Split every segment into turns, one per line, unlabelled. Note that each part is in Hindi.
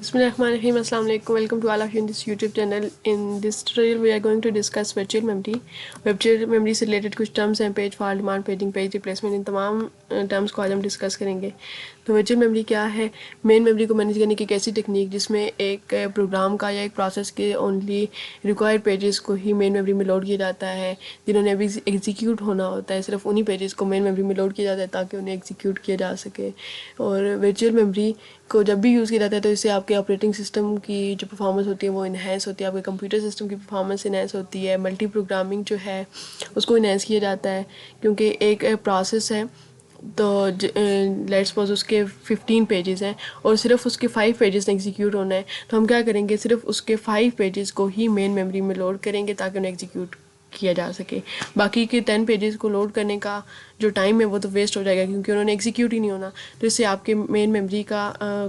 Bismillahirrahmanirrahim. Assalamu alaikum. Welcome to all of you in this YouTube channel. In this tutorial, we are going to discuss virtual memory. Virtual memory से related कुछ terms हैं, page fault, demand paging, page replacement, इन तमाम टर्म्स को आज हम डिस्कस करेंगे। तो वर्चुअल मेमोरी क्या है? मेन मेमोरी को मैनेज करने की एक ऐसी टेक्निक जिसमें एक प्रोग्राम का या एक प्रोसेस के ओनली रिक्वायर्ड पेजेस को ही मेन मेमोरी में लोड किया जाता है, जिन्होंने अभी एग्जीक्यूट होना होता है। सिर्फ उन्हीं पेजेस को मेन मेमोरी में लोड किया जाता है ताकि उन्हें एग्जीक्यूट किया जा सके। और वर्चुअल मेमोरी को जब भी यूज़ किया जाता है तो इससे आपके ऑपरेटिंग सिस्टम की जो परफॉर्मेंस होती है वो इन्हेंस होती है, आपके कंप्यूटर सिस्टम की परफॉर्मेंस इन्हेंस होती है, मल्टी प्रोग्रामिंग जो है उसको इन्हेंस किया जाता है। क्योंकि एक प्रोसेस है तो लेट्स सपोज उसके 15 पेजेस हैं और सिर्फ उसके 5 पेजेस एग्जीक्यूट होना है, तो हम क्या करेंगे, सिर्फ उसके 5 पेजेस को ही मेन मेमोरी में लोड करेंगे ताकि उन्हें एग्जीक्यूट किया जा सके। बाकी के 10 पेजेस को लोड करने का जो टाइम है वो तो वेस्ट हो जाएगा क्योंकि उन्होंने एग्जीक्यूट ही नहीं होना। तो इससे आपके मेन मेमोरी का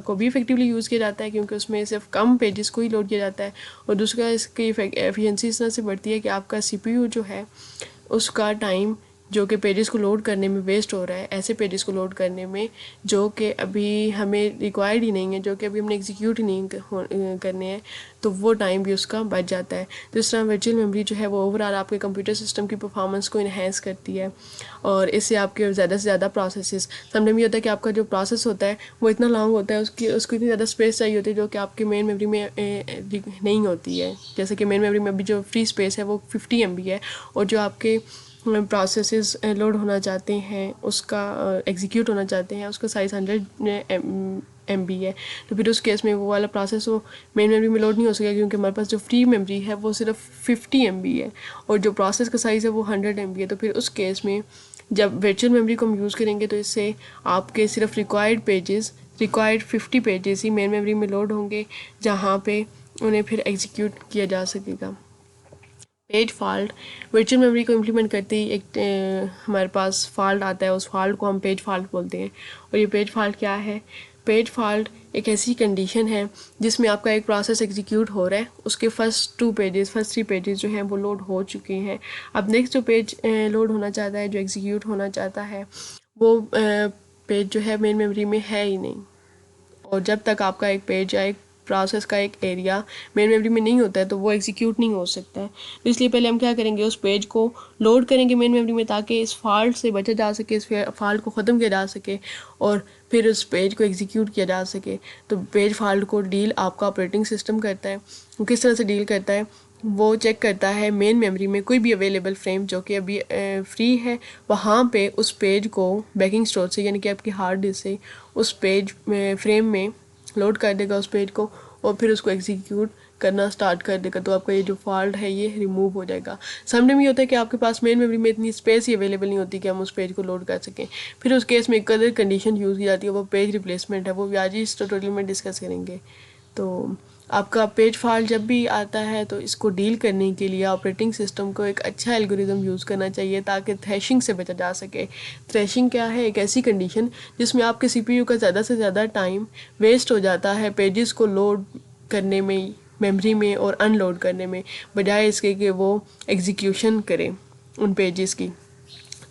को भी इफेक्टिवली यूज़ किया जाता है क्योंकि उसमें सिर्फ कम पेजेस को ही लोड किया जाता है। और दूसरा, इसकी एफिशिएंसी इस तरह से बढ़ती है कि आपका सीपीयू जो है उसका टाइम जो कि पेजेस को लोड करने में वेस्ट हो रहा है, ऐसे पेजेस को लोड करने में जो कि अभी हमें रिक्वायर्ड ही नहीं है, जो कि अभी हमने एग्जीक्यूट ही नहीं करने हैं, तो वो टाइम भी उसका बच जाता है। तो इस तरह वर्चुअल मेमोरी जो है वो ओवरऑल आपके कंप्यूटर सिस्टम की परफॉर्मेंस को इन्हेंस करती है और इससे आपके ज़्यादा से ज़्यादा प्रोसेसेस, समझ में होता है कि आपका जो प्रोसेस होता है वो इतना लॉन्ग होता है, उसको इतनी ज़्यादा स्पेस चाहिए होती है जो कि आपके मेन मेमोरी में नहीं होती है। जैसे कि मेन मेमोरी में अभी जो फ्री स्पेस है वो 50 MB है और जो आपके प्रोसेसेस लोड होना चाहते हैं, उसका एग्जीक्यूट होना चाहते हैं, उसका साइज़ 100 MB है। तो फिर उस केस में वो वाला प्रोसेस वो मेन मेमोरी में लोड नहीं हो सकेगा क्योंकि हमारे पास जो फ्री मेमोरी है वो सिर्फ 50 MB है और जो प्रोसेस का साइज़ है वो 100 MB है। तो फिर उस केस में जब वर्चुअल मेमोरी को हम यूज़ करेंगे तो इससे आपके सिर्फ रिक्वायर्ड 50 पेजेस ही मेन मेमोरी में लोड होंगे, जहाँ पे उन्हें फिर एग्जीक्यूट किया जा सकेगा। पेज फॉल्ट, वर्चुअल मेमोरी को इम्प्लीमेंट करते ही एक हमारे पास फॉल्ट आता है, उस फॉल्ट को हम पेज फॉल्ट बोलते हैं। और ये पेज फॉल्ट क्या है? पेज फॉल्ट एक ऐसी कंडीशन है जिसमें आपका एक प्रोसेस एग्जीक्यूट हो रहा है, उसके फर्स्ट 3 पेजेस जो हैं वो लोड हो चुके हैं। अब नेक्स्ट जो पेज लोड होना चाहता है, जो एग्जीक्यूट होना चाहता है, वो पेज जो है मेन मेमोरी में है ही नहीं। और जब तक आपका एक पेज या एक प्रोसेस का एक एरिया मेन मेमोरी में नहीं होता है तो वो एग्जीक्यूट नहीं हो सकता है। तो इसलिए पहले हम क्या करेंगे, उस पेज को लोड करेंगे मेन मेमोरी में ताकि इस फॉल्ट से बचा जा सके, इस फॉल्ट को ख़त्म किया जा सके और फिर उस पेज को एग्जीक्यूट किया जा सके। तो पेज फॉल्ट को डील आपका ऑपरेटिंग सिस्टम करता है। वो किस तरह से डील करता है? वो चेक करता है मेन मेमोरी में कोई भी अवेलेबल फ्रेम जो कि अभी फ्री है, वहाँ पे उस पेज को बैकिंग स्टोर से यानी कि आपकी हार्ड डिस्क से उस पेज फ्रेम में लोड कर देगा उस पेज को और फिर उसको एग्जीक्यूट करना स्टार्ट कर देगा। तो आपका ये जो फॉल्ट है ये रिमूव हो जाएगा। समझ में होता है कि आपके पास मेन मेमोरी में इतनी स्पेस ही अवेलेबल नहीं होती कि हम उस पेज को लोड कर सकें। फिर उस केस में एक अदर कंडीशन यूज़ की जाती है, वो पेज रिप्लेसमेंट है, वो भी आज ही इस ट्यूटोरियल में डिस्कस करेंगे। तो आपका पेज फॉल्ट जब भी आता है तो इसको डील करने के लिए ऑपरेटिंग सिस्टम को एक अच्छा एल्गोरिदम यूज़ करना चाहिए ताकि थ्रैशिंग से बचा जा सके। थ्रैशिंग क्या है? एक ऐसी कंडीशन जिसमें आपके सीपीयू का ज़्यादा से ज़्यादा टाइम वेस्ट हो जाता है पेजेस को लोड करने में, मेमोरी में और अनलोड करने में, बजाय इसके कि वो एग्जीक्यूशन करें उन पेजेस की।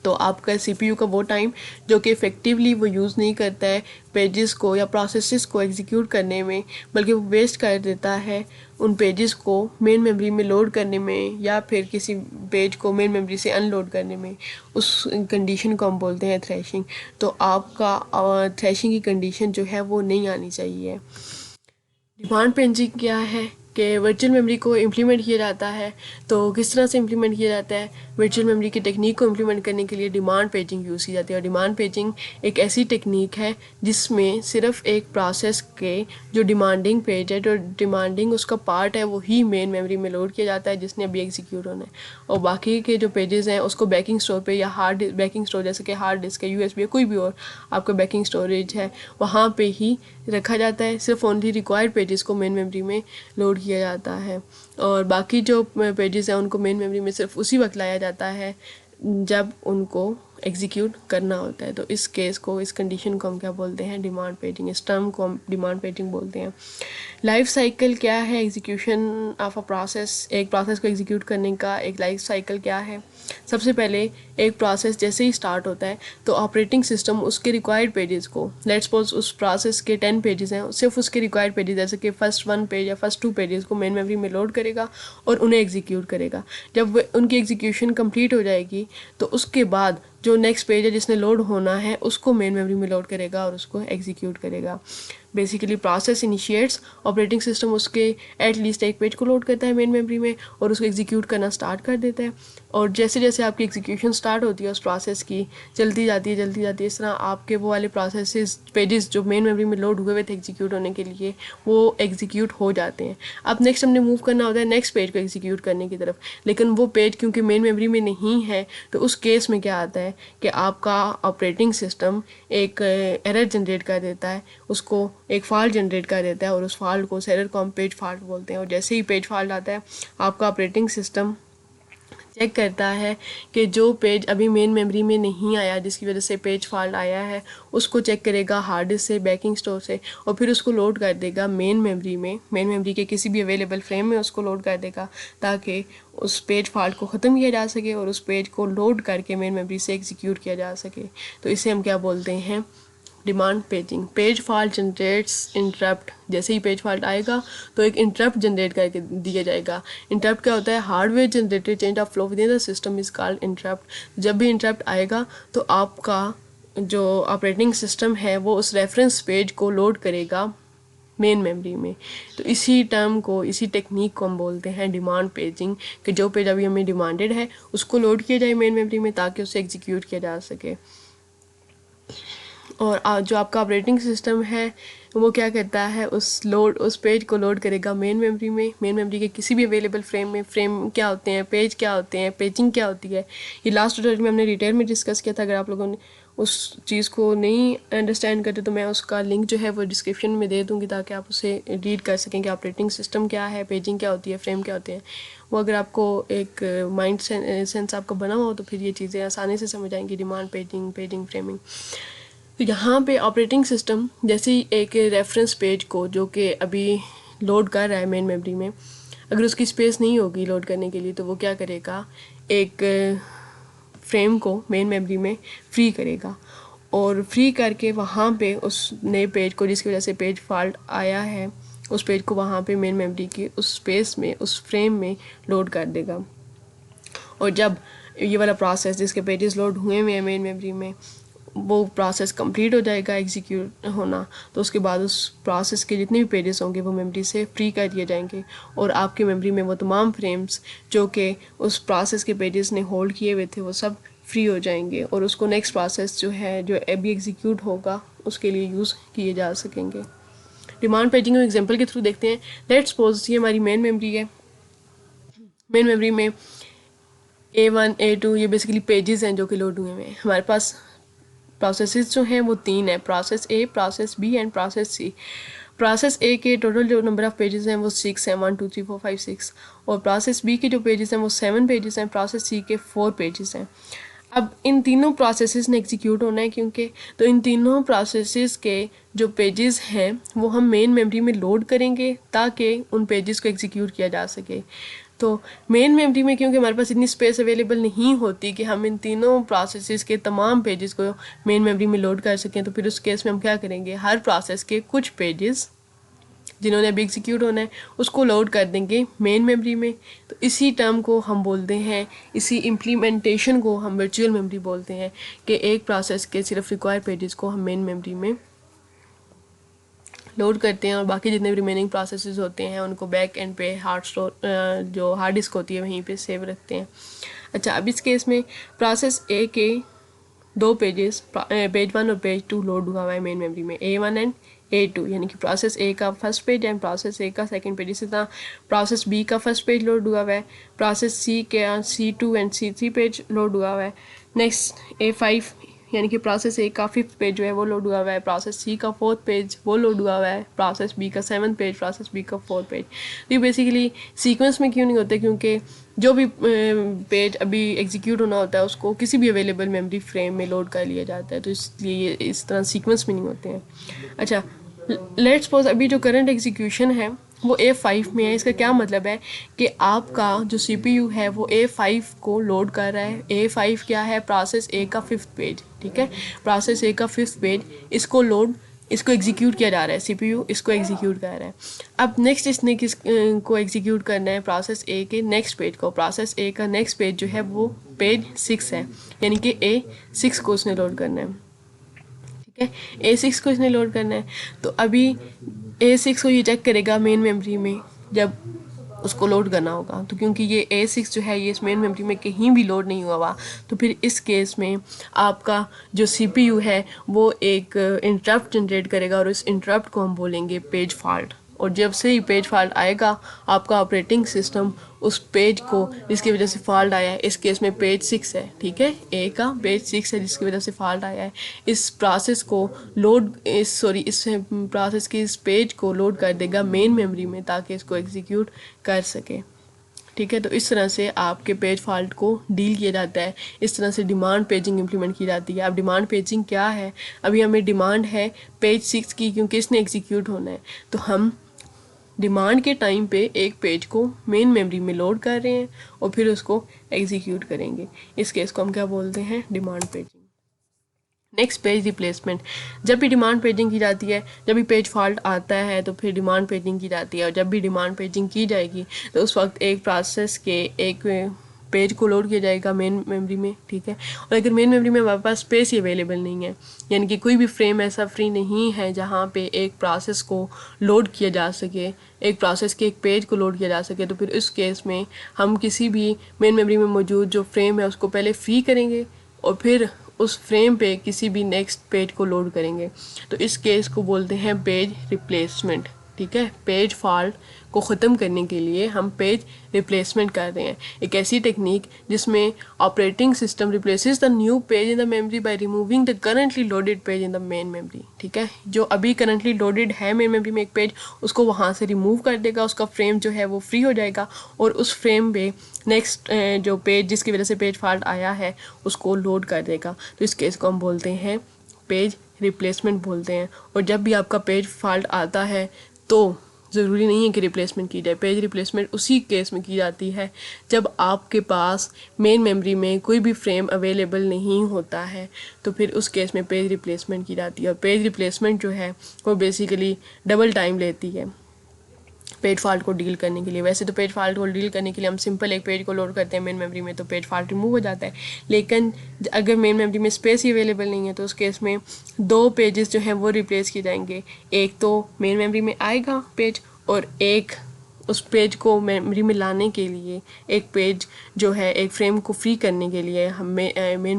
तो आपका सीपीयू का वो टाइम जो कि इफ़ेक्टिवली वो यूज़ नहीं करता है पेजेस को या प्रोसेसेस को एग्जीक्यूट करने में, बल्कि वो वेस्ट कर देता है उन पेजेस को मेन मेमोरी में लोड करने में या फिर किसी पेज को मेन मेमोरी से अनलोड करने में, उस कंडीशन को हम बोलते हैं थ्रैशिंग। तो आपका थ्रैशिंग की कंडीशन जो है वो नहीं आनी चाहिए। डिमांड पेजिंग क्या है कि वर्चुअल मेमोरी को इम्प्लीमेंट किया जाता है। तो किस तरह से इम्प्लीमेंट किया जाता है? वर्चुअल मेमोरी की टेक्निक को इम्प्लीमेंट करने के लिए डिमांड पेजिंग यूज़ की जाती है। और डिमांड पेजिंग एक ऐसी टेक्निक है जिसमें सिर्फ एक प्रोसेस के जो डिमांडिंग पेज है, जो डिमांडिंग उसका पार्ट है, वो ही मेन मेमोरी में लोड किया जाता है जिसने अभी एग्जीक्यूट होना है। और बाकी के जो पेजेस हैं उसको बैकिंग स्टोर पे या बैकिंग स्टोर जैसे कि हार्ड डिस्क है, यूएसबी है, कोई भी और आपका बैकिंग स्टोरेज है, वहाँ पे ही रखा जाता है। सिर्फ ओनली रिक्वायर्ड पेजेस को मेन मेमोरी में लोड किया जाता है और बाकी जो पेजेस हैं उनको मेन मेमोरी में सिर्फ उसी वक्त लाया जाता है जब उनको एग्जीक्यूट करना होता है। तो इस केस को, इस कंडीशन को हम क्या बोलते हैं, डिमांड पेजिंग। इस टर्म को हम डिमांड पेजिंग बोलते हैं। लाइफ साइकिल क्या है एग्जीक्यूशन ऑफ अ प्रोसेस, एक प्रोसेस को एग्जीक्यूट करने का एक लाइफ साइकिल क्या है। सबसे पहले एक प्रोसेस जैसे ही स्टार्ट होता है तो ऑपरेटिंग सिस्टम उसके रिक्वायर्ड पेजेस को, लेट्स सपोज उस प्रोसेस के 10 पेजेस हैं, सिर्फ उसके रिक्वायर्ड पेजेस जैसे कि फर्स्ट 1 पेज या फर्स्ट 2 पेजेस को मेन मेमोरी में लोड करेगा और उन्हें एग्जीक्यूट करेगा। जब उनकी एग्जीक्यूशन कंप्लीट हो जाएगी तो उसके बाद जो नेक्स्ट पेज है जिसने लोड होना है उसको मेन मेमोरी में लोड करेगा और उसको एग्जीक्यूट करेगा। Basically process initiates, operating system उसके एटलीस्ट एक पेज को लोड करता है मेन मेमोरी में और उसको एग्जीक्यूट करना स्टार्ट कर देता है। और जैसे जैसे आपकी एग्जीक्यूशन स्टार्ट होती है उस प्रोसेस की, चलती जाती है, इस तरह आपके वो वाले प्रोसेसेस पेजेस जो मेन मेमोरी में लोड हुए हुए थे एग्जीक्यूट होने के लिए वो एग्जीक्यूट हो जाते हैं। अब नेक्स्ट हमने मूव करना होता है नेक्स्ट पेज को एग्जीक्यूट करने की तरफ, लेकिन वो पेज क्योंकि मेन मेमोरी में नहीं है तो उस केस में क्या आता है कि आपका ऑपरेटिंग सिस्टम एक एरर जनरेट कर देता है, उसको एक फॉल्ट जनरेट कर देता है और उस फॉल्ट को, उस एरर को हम पेज फॉल्ट बोलते हैं। और जैसे ही पेज फॉल्ट आता है आपका ऑपरेटिंग सिस्टम चेक करता है कि जो पेज अभी मेन मेमोरी में नहीं आया जिसकी वजह से पेज फॉल्ट आया है उसको चेक करेगा हार्ड डिस्क से, बैकिंग स्टोर से, और फिर उसको लोड कर देगा मेन मेमोरी में, मेन मेमोरी के किसी भी अवेलेबल फ्रेम में उसको लोड कर देगा ताकि उस पेज फॉल्ट को ख़त्म किया जा सके और उस पेज को लोड करके मेन मेमोरी से एग्जीक्यूट किया जा सके। तो इसे हम क्या बोलते हैं, demand paging. Page fault generates interrupt, जैसे ही पेज फॉल्ट आएगा तो एक इंटरप्ट जनरेट करके दिया जाएगा। इंटरप्ट क्या होता है, hardware generated change of flow within the system is called interrupt. जब भी इंटरप्ट आएगा तो आपका जो ऑपरेटिंग सिस्टम है वो उस रेफरेंस पेज को लोड करेगा मेन मेमोरी में। तो इसी टर्म को, इसी टेक्निक को हम बोलते हैं डिमांड पेजिंग, कि जो पेज अभी हमें डिमांडेड है उसको लोड किया जाए मेन मेमोरी में ताकि उसे एग्जीक्यूट किया जा सके। और जो आपका ऑपरेटिंग सिस्टम है वो क्या करता है, उस पेज को लोड करेगा मेन मेमोरी में, मेन मेमोरी के किसी भी अवेलेबल फ्रेम में। फ्रेम क्या होते हैं, पेज क्या होते हैं, पेजिंग क्या होती है, ये लास्ट ट्यूटोरियल में हमने डिटेल में डिस्कस किया था। अगर आप लोगों ने उस चीज़ को नहीं अंडरस्टैंड करते तो मैं उसका लिंक जो है वो डिस्क्रिप्शन में दे दूँगी ताकि आप उसे रीड कर सकें कि ऑपरेटिंग सिस्टम क्या है, पेजिंग क्या होती है, फ्रेम क्या होते हैं। वो अगर आपको एक माइंड सेंस आपका बना हो तो फिर ये चीज़ें आसानी से समझ आएंगी, डिमांड पेजिंग फ्रेमिंग। तो यहाँ पे ऑपरेटिंग सिस्टम जैसे ही एक रेफरेंस पेज को जो कि अभी लोड कर रहा है मेन मेमोरी में, अगर उसकी स्पेस नहीं होगी लोड करने के लिए तो वो क्या करेगा, एक फ्रेम को मेन मेमोरी में फ्री करेगा और फ्री करके वहाँ पे उस नए पेज को, जिसकी वजह से पेज फॉल्ट आया है, उस पेज को वहाँ पे मेन मेमोरी की उस स्पेस में, उस फ्रेम में लोड कर देगा। और जब ये वाला प्रोसेस जिसके पेजेस लोड हुए हुए हैं मेन मेमोरी में वो प्रोसेस कंप्लीट हो जाएगा एग्जीक्यूट होना, तो उसके बाद उस प्रोसेस के जितने भी पेजेस होंगे वो मेमोरी से फ्री कर दिए जाएंगे और आपकी मेमोरी में वो तमाम फ्रेम्स जो कि उस प्रोसेस के पेजेस ने होल्ड किए हुए थे वो सब फ्री हो जाएंगे और उसको नेक्स्ट प्रोसेस जो है जो अभी एग्जीक्यूट होगा उसके लिए यूज़ किए जा सकेंगे। डिमांड पेजिंग को एग्जांपल के थ्रू देखते हैं। लेट्स सपोज ये हमारी मेन मेमोरी है, मेन मेमोरी में A1 A2 ये बेसिकली पेजेस हैं जो कि लोड हुए हुए हैं। हमारे पास प्रोसेसेस जो हैं वो 3 हैं, process A, process B and process C. Process A के टोटल जो नंबर ऑफ़ पेजेस हैं वो 6 हैं, 1 2 3 4 5 6, और प्रोसेस बी के जो पेजेस हैं वो 7 पेजेस हैं, प्रोसेस सी के 4 पेजेस हैं। अब इन तीनों प्रोसेसेस ने एग्जीक्यूट होना है क्योंकि, तो इन तीनों प्रोसेसेस के जो पेजेस हैं वो हम मेन मेमोरी में लोड करेंगे ताकि उन पेजेस को एग्जीक्यूट किया जा सके। तो मेन मेमोरी में क्योंकि हमारे पास इतनी स्पेस अवेलेबल नहीं होती कि हम इन तीनों प्रोसेसेस के तमाम पेजेस को मेन मेमोरी में लोड कर सकें, तो फिर उस केस में हम क्या करेंगे, हर प्रोसेस के कुछ पेजेस जिन्होंने अभी एग्जीक्यूट होना है उसको लोड कर देंगे मेन मेमोरी में। तो इसी टर्म को हम बोलते हैं, इसी इम्प्लीमेंटेशन को हम वर्चुअल मेमोरी बोलते हैं कि एक प्रोसेस के सिर्फ रिक्वायर्ड पेजेस को हम मेन मेमोरी में लोड करते हैं और बाकी जितने भी रिमेनिंग प्रोसेसेस होते हैं उनको बैक एंड पे हार्ड स्टोर जो हार्ड डिस्क होती है वहीं पे सेव रखते हैं। अच्छा, अब इस केस में प्रोसेस ए के 2 पेजेस, पेज 1 और पेज 2 लोड हुआ हुआ है मेन मेमोरी में, A1 एंड A2, यानी कि प्रोसेस ए का फर्स्ट पेज एंड प्रोसेस ए का सेकंड पेज। इसी तरह प्रोसेस बी का फर्स्ट पेज लोड हुआ हुआ है, प्रोसेस सी के C2 and C3 page load हुआ हुआ है। नेक्स्ट A5 यानी कि प्रोसेस ए का 5th पेज जो है वो लोड हुआ हुआ है, प्रोसेस सी का 4th पेज वो लोड हुआ हुआ है, प्रोसेस बी का 7th पेज, प्रोसेस बी का 4th पेज। तो ये बेसिकली सीक्वेंस में क्यों नहीं होते, क्योंकि जो भी पेज अभी एग्जीक्यूट होना होता है उसको किसी भी अवेलेबल मेमोरी फ्रेम में लोड कर लिया जाता है, तो इसलिए ये इस तरह सीक्वेंस में नहीं होते हैं। अच्छा, लेट्स सपोज अभी जो करंट एग्जीक्यूशन है वो A5 में है। इसका क्या मतलब है कि आपका जो CPU है वो A5 को लोड कर रहा है। A5 क्या है, प्रोसेस A का 5th पेज, ठीक है, प्रोसेस A का 5th पेज इसको एग्जीक्यूट किया जा रहा है, CPU इसको एग्जीक्यूट कर रहा है। अब नेक्स्ट इसने किस को एग्जीक्यूट करना है, प्रोसेस A के नेक्स्ट पेज को। प्रोसेस A का नेक्स्ट पेज जो है वो पेज 6 है, यानी कि A6 को उसने लोड करना है, ठीक है, A6 को इसने लोड करना है। तो अभी A6 को ये चेक करेगा मेन मेमोरी में जब उसको लोड करना होगा, तो क्योंकि ये A6 जो है ये इस मेन मेमोरी में कहीं भी लोड नहीं हुआ हुआ, तो फिर इस केस में आपका जो CPU है वो एक इंटरप्ट जनरेट करेगा और इस इंटरप्ट को हम बोलेंगे पेज फॉल्ट। और जब से ही पेज फॉल्ट आएगा आपका ऑपरेटिंग सिस्टम उस पेज को जिसकी वजह से फॉल्ट आया है, इस केस में पेज 6 है, ठीक है, ए का पेज 6 है जिसकी वजह से फॉल्ट आया है, इस प्रोसेस को इस प्रोसेस की इस पेज को लोड कर देगा मेन मेमोरी में ताकि इसको एग्जीक्यूट कर सके, ठीक है। तो इस तरह से आपके पेज फॉल्ट को डील किया जाता है, इस तरह से डिमांड पेजिंग इम्प्लीमेंट की जाती है। अब डिमांड पेजिंग क्या है, अभी हमें डिमांड है पेज 6 की क्योंकि इसने एग्जीक्यूट होना है, तो हम डिमांड के टाइम पे एक पेज को मेन मेमोरी में लोड कर रहे हैं और फिर उसको एग्जीक्यूट करेंगे। इस केस को हम क्या बोलते हैं, demand paging. Next, page replacement. जब भी डिमांड पेजिंग की जाती है, जब भी पेज फॉल्ट आता है तो फिर डिमांड पेजिंग की जाती है, और जब भी डिमांड पेजिंग की जाएगी तो उस वक्त एक प्रोसेस के एक पेज को लोड किया जाएगा मेन मेमोरी में, ठीक है। और अगर मेन मेमोरी में हमारे पास स्पेस ही अवेलेबल नहीं है, यानी कि कोई भी फ्रेम ऐसा फ्री नहीं है जहाँ पे एक प्रोसेस को लोड किया जा सके, एक प्रोसेस के एक पेज को लोड किया जा सके, तो फिर इस केस में हम किसी भी मेन मेमोरी में मौजूद जो फ्रेम है उसको पहले फ्री करेंगे और फिर उस फ्रेम पे किसी भी नेक्स्ट पेज को लोड करेंगे। तो इस केस को बोलते हैं पेज रिप्लेसमेंट, ठीक है। पेज फॉल्ट को ख़त्म करने के लिए हम पेज रिप्लेसमेंट कर रहे हैं, एक ऐसी टेक्निक जिसमें operating system replaces the new page in the memory by removing the currently loaded page in the main memory, ठीक है। जो अभी करंटली लोडेड है मेन मेमोरी में एक पेज, उसको वहाँ से रिमूव कर देगा, उसका फ्रेम जो है वो फ्री हो जाएगा और उस फ्रेम पे नेक्स्ट जो पेज जिसकी वजह से पेज फॉल्ट आया है उसको लोड कर देगा। तो इस केस को हम बोलते हैं पेज रिप्लेसमेंट बोलते हैं। और जब भी आपका पेज फॉल्ट आता है तो ज़रूरी नहीं है कि रिप्लेसमेंट की जाए, पेज रिप्लेसमेंट उसी केस में की जाती है जब आपके पास मेन मेमोरी में कोई भी फ्रेम अवेलेबल नहीं होता है, तो फिर उस केस में पेज रिप्लेसमेंट की जाती है। और पेज रिप्लेसमेंट जो है वो बेसिकली डबल टाइम लेती है पेज फॉल्ट को डील करने के लिए। वैसे तो पेज फॉल्ट को डील करने के लिए हम सिंपल एक पेज को लोड करते हैं मेन मेमोरी में तो पेज फॉल्ट रिमूव हो जाता है, लेकिन अगर मेन मेमोरी में स्पेस ही अवेलेबल नहीं है तो उस केस में दो पेजेस जो हैं वो रिप्लेस किए जाएंगे। एक तो मेन मेमोरी में आएगा पेज और एक उस पेज को मेमोरी में लाने के लिए एक पेज जो है एक फ्रेम को फ्री करने के लिए हम मेन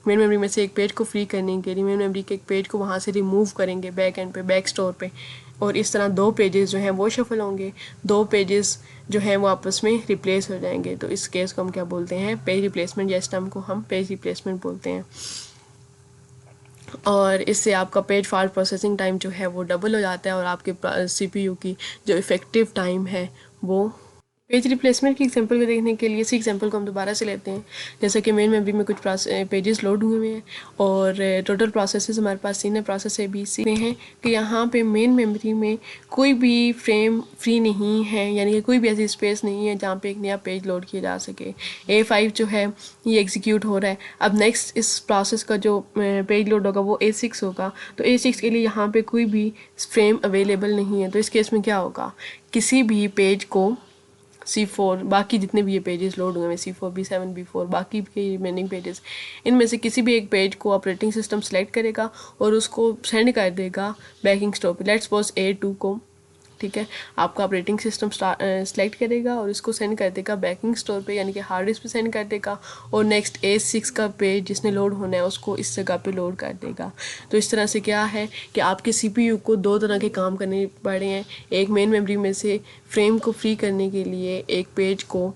मेमोरी में से एक पेज को फ्री करने के लिए मेन मेमोरी के एक पेज को वहाँ से रिमूव करेंगे बैक एंड पे, बैक स्टोर पे, और इस तरह दो पेजेस जो हैं वो शफल होंगे, दो पेजेस जो हैं वो आपस में रिप्लेस हो जाएंगे। तो इस केस को हम क्या बोलते हैं, पेज रिप्लेसमेंट, या इस टर्म को हम पेज रिप्लेसमेंट बोलते हैं। और इससे आपका पेज फॉल्ट प्रोसेसिंग टाइम जो है वो डबल हो जाता है और आपके CPU की जो इफ़ेक्टिव टाइम है वो। पेज रिप्लेसमेंट की एग्जांपल को देखने के लिए इसी एग्जांपल को हम दोबारा से लेते हैं। जैसे कि मेन मेमोरी में कुछ पेजेस लोड हुए हुए हैं और टोटल प्रोसेसेस हमारे पास सीनियर प्रोसेस ABC में हैं कि यहाँ पे मेन मेमोरी में कोई भी फ्रेम फ्री नहीं है, यानी कि कोई भी ऐसी स्पेस नहीं है जहाँ पे एक नया पेज लोड किया जा सके। A5 जो है ये एग्जीक्यूट हो रहा है, अब नेक्स्ट इस प्रोसेस का जो पेज लोड होगा वो A6 होगा, तो A6 के लिए यहाँ पे कोई भी फ्रेम अवेलेबल नहीं है। तो इस केस में क्या होगा, किसी भी पेज को C4, बाकी जितने भी ये पेजेस लोड हुए हैं C4, B7, B4, बाकी के रिमेनिंग पेजेस, इनमें से किसी भी एक पेज को ऑपरेटिंग सिस्टम सेलेक्ट करेगा और उसको सेंड कर देगा बैकिंग स्टोर पे। लेट्स सपोज A2 को, ठीक है, आपका ऑपरेटिंग सिस्टम सेलेक्ट करेगा और इसको सेंड कर देगा बैकिंग स्टोर पे, यानी कि हार्ड डिस्क पे सेंड कर देगा, और नेक्स्ट A6 का पेज जिसने लोड होना है उसको इस जगह पे लोड कर देगा। तो इस तरह से क्या है कि आपके CPU को दो तरह के काम करने पड़े हैं, एक मेन मेमोरी में से फ्रेम को फ्री करने के लिए एक पेज को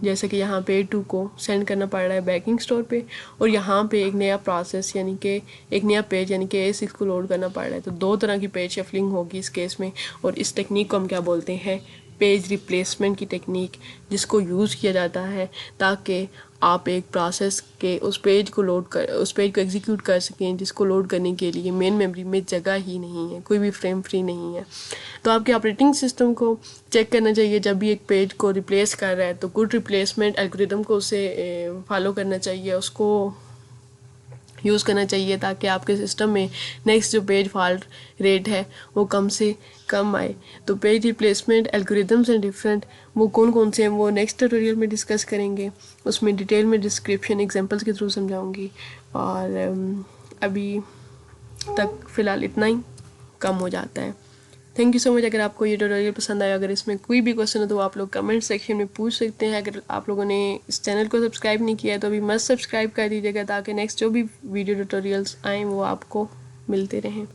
जैसे कि यहाँ पे A2 को सेंड करना पड़ रहा है बैकिंग स्टोर पे, और यहाँ पे एक नया प्रोसेस यानी कि एक नया पेज यानी कि A6 को लोड करना पड़ रहा है। तो दो तरह की पेज शफलिंग होगी इस केस में, और इस टेक्निक को हम क्या बोलते हैं, पेज रिप्लेसमेंट की टेक्निक, जिसको यूज़ किया जाता है ताकि आप एक प्रोसेस के उस पेज को एग्जीक्यूट कर सकें, जिसको लोड करने के लिए मेन मेमोरी में जगह ही नहीं है, कोई भी फ्रेम फ्री नहीं है। तो आपके ऑपरेटिंग सिस्टम को चेक करना चाहिए जब भी एक पेज को रिप्लेस कर रहा है, तो गुड रिप्लेसमेंट एल्गोरिदम को उसे फॉलो करना चाहिए, उसको यूज़ करना चाहिए, ताकि आपके सिस्टम में नेक्स्ट जो पेज फॉल्ट रेट है वो कम से कम आए। तो page replacement algorithms and different वो कौन कौन से हैं वो नेक्स्ट ट्यूटोरियल में डिस्कस करेंगे, उसमें डिटेल में डिस्क्रिप्शन एग्जांपल्स के थ्रू समझाऊंगी। और अभी तक फ़िलहाल इतना ही कम हो जाता है। Thank you so much. अगर आपको ये ट्यूटोरियल पसंद आया, अगर इसमें कोई भी क्वेश्चन हो तो आप लोग कमेंट सेक्शन में पूछ सकते हैं। अगर आप लोगों ने इस चैनल को सब्सक्राइब नहीं किया है तो अभी मस्त सब्सक्राइब कर दीजिएगा, ताकि नेक्स्ट जो भी वीडियो ट्यूटोरियल्स आएँ वो आपको मिलते रहें।